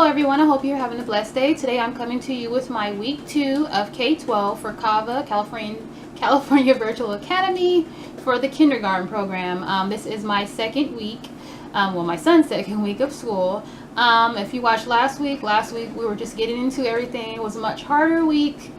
Hello everyone, I hope you're having a blessed day. Today I'm coming to you with my week 2 of K12 for Cava, California Virtual Academy for the kindergarten program. This is my second week, my son's second week of school. If you watched last week we were just getting into everything. It was a much harder week,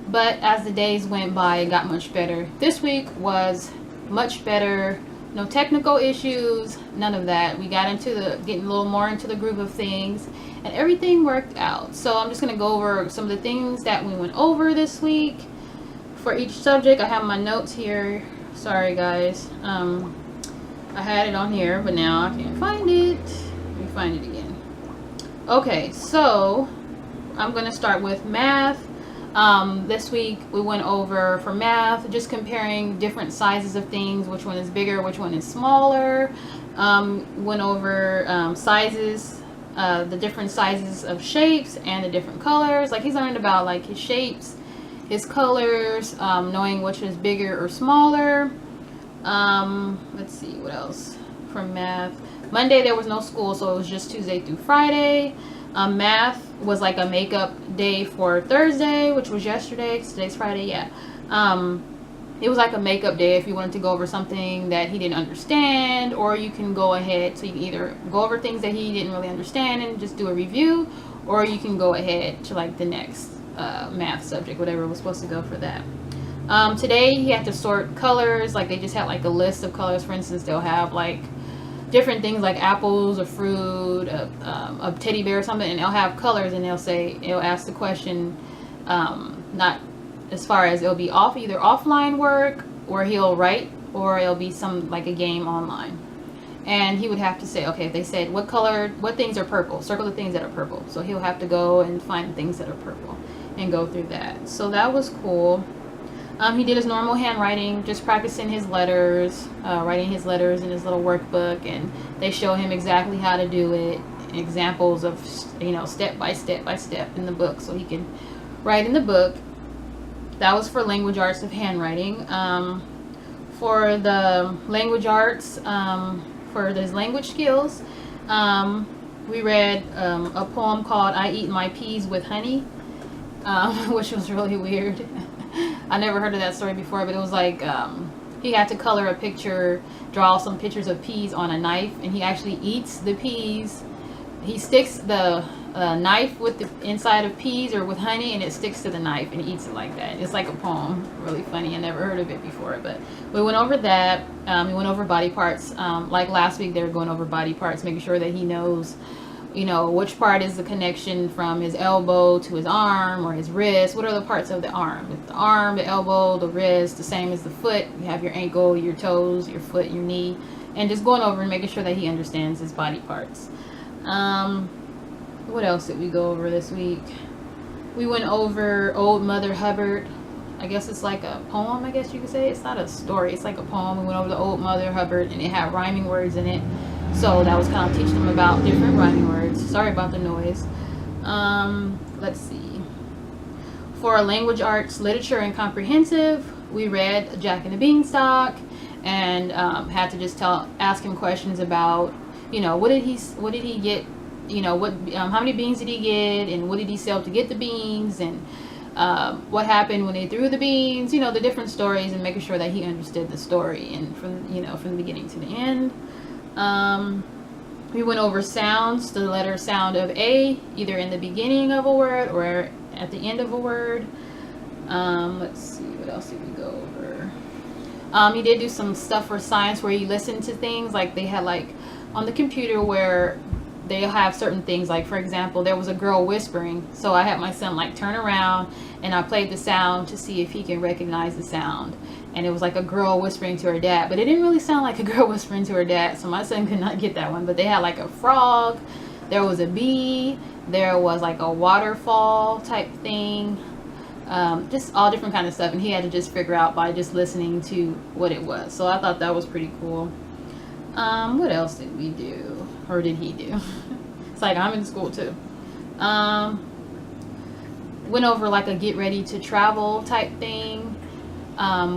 but as the days went by it got much better. This week was much better. No technical issues, none of that. We got into getting a little more into the groove of things, and everything worked out. So I'm just going to go over some of the things that we went over this week for each subject. I have my notes here. Sorry guys, I had it on here, but now I can't find it. Let me find it again. Okay, so I'm going to start with math. This week we went over for math, just comparing different sizes of things, which one is bigger, which one is smaller. Went over sizes, the different sizes of shapes and the different colors. Like he's learned about like his shapes, his colors, knowing which is bigger or smaller. Let's see what else from math. Monday there was no school, so it was just Tuesday through Friday. Math was like a makeup day for Thursday, which was yesterday. Today's Friday, yeah. It was like a makeup day if you wanted to go over something that he didn't understand, or you can go ahead, so you can either go over things that he didn't really understand and just do a review, or you can go ahead to like the next math subject, whatever was supposed to go for that. Today he had to sort colors. Like they just had like a list of colors. For instance, they'll have like different things like apples or fruit, a teddy bear or something, and they'll have colors, and it'll ask the question, not as far as it'll be either offline work, or he'll write, or it'll be some like a game online, and he would have to say, okay, if they said what things are purple, circle the things that are purple. So he'll have to go and find things that are purple and go through that. So that was cool. He did his normal handwriting, just practicing his letters, writing his letters in his little workbook, and they show him exactly how to do it, examples of, step by step in the book, so he can write in the book. That was for language arts of handwriting. For the language arts, for his language skills, we read a poem called I Eat My Peas with Honey, which was really weird. I never heard of that story before, but it was like he had to color a picture, draw some pictures of peas on a knife, and he actually eats the peas. He sticks the knife with the inside of peas or with honey, and it sticks to the knife, and he eats it like that. It's like a poem. Really funny. I never heard of it before, but we went over that. We went over body parts. Like last week, they were going over body parts, making sure that he knows which part is the connection from his elbow to his arm or his wrist. What are the parts of the arm? With the arm, the elbow, the wrist, the same as the foot. You have your ankle, your toes, your foot, your knee, and just going over and making sure that he understands his body parts. What else did we go over this week? We went over Old Mother Hubbard. I guess it's like a poem, I guess you could say. It's not a story, it's like a poem. We went over the Old Mother Hubbard, and it had rhyming words in it. So that was kind of teaching them about different rhyming words. Sorry about the noise. Let's see. For language arts, literature, and comprehensive, we read Jack and the Beanstalk, and had to just ask him questions about, what did he get, how many beans did he get, and what did he sell to get the beans, and what happened when they threw the beans, the different stories, and making sure that he understood the story, and from the beginning to the end. We went over sounds, the letter sound of A, either in the beginning of a word or at the end of a word. Let's see, what else did we go over? He did do some stuff for science where he listened to things, like they had like on the computer where they have certain things, like for example, there was a girl whispering, so I had my son like turn around and I played the sound to see if he can recognize the sound, and it was like a girl whispering to her dad, but it didn't really sound like a girl whispering to her dad, so my son could not get that one. But they had like a frog, there was a bee, there was like a waterfall type thing, just all different kind of stuff, and he had to just figure out by just listening to what it was. So I thought that was pretty cool. What else did we do, or did he do? It's like I'm in school too. Went over like a get ready to travel type thing,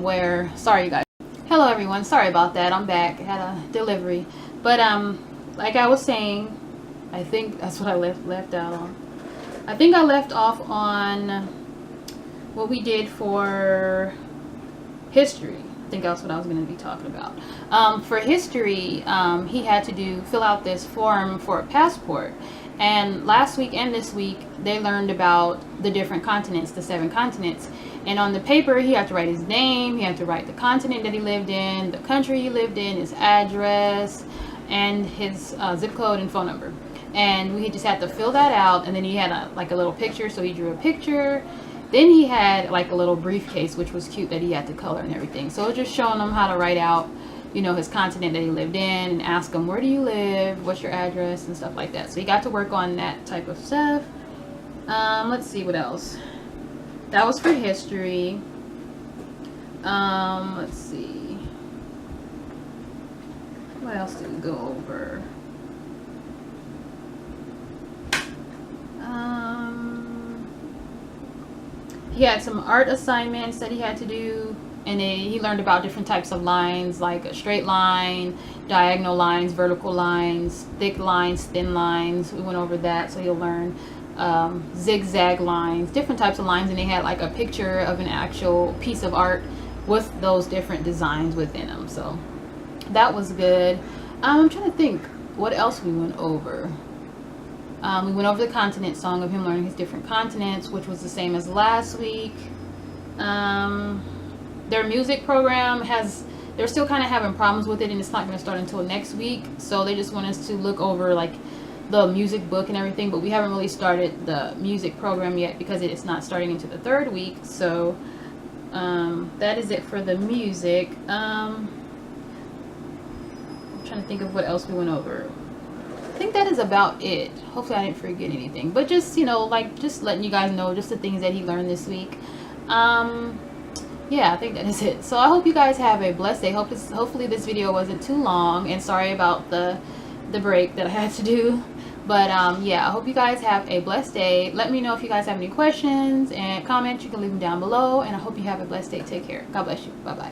where, sorry you guys, hello everyone, sorry about that, I'm back. I had a delivery, but like I was saying, I think that's what I left out on. I think I left off on what we did for history. I think that's what I was going to be talking about. For history, he had to fill out this form for a passport. And last week and this week, they learned about the different continents, the 7 continents. And on the paper, he had to write his name, he had to write the continent that he lived in, the country he lived in, his address, and his zip code and phone number. And we just had to fill that out. And then he had a little picture, so he drew a picture. Then he had like a little briefcase, which was cute, that he had to color and everything. So it was just showing him how to write out, you know, his continent that he lived in, and ask him, where do you live, what's your address, and stuff like that. So he got to work on that type of stuff. Let's see what else. That was for history. Let's see, what else did we go over? He had some art assignments that he had to do, and then he learned about different types of lines, like a straight line, diagonal lines, vertical lines, thick lines, thin lines. We went over that, so he'll learn zigzag lines, different types of lines. And they had like a picture of an actual piece of art with those different designs within them. So that was good. I'm trying to think what else we went over. We went over the continent song of him learning his different continents, which was the same as last week. Their music program they're still kind of having problems with it, and it's not going to start until next week. So they just want us to look over like the music book and everything, but we haven't really started the music program yet because it's not starting into the 3rd week. So that is it for the music. I'm trying to think of what else we went over. I think that is about it. Hopefully I didn't forget anything, but just, you know, like just letting you guys know just the things that he learned this week. Yeah, I think that is it. So I hope you guys have a blessed day. Hopefully this video wasn't too long, and sorry about the break that I had to do. But yeah, I hope you guys have a blessed day. Let me know if you guys have any questions and comments. You can leave them down below, and I hope you have a blessed day. Take care. God bless you. Bye bye.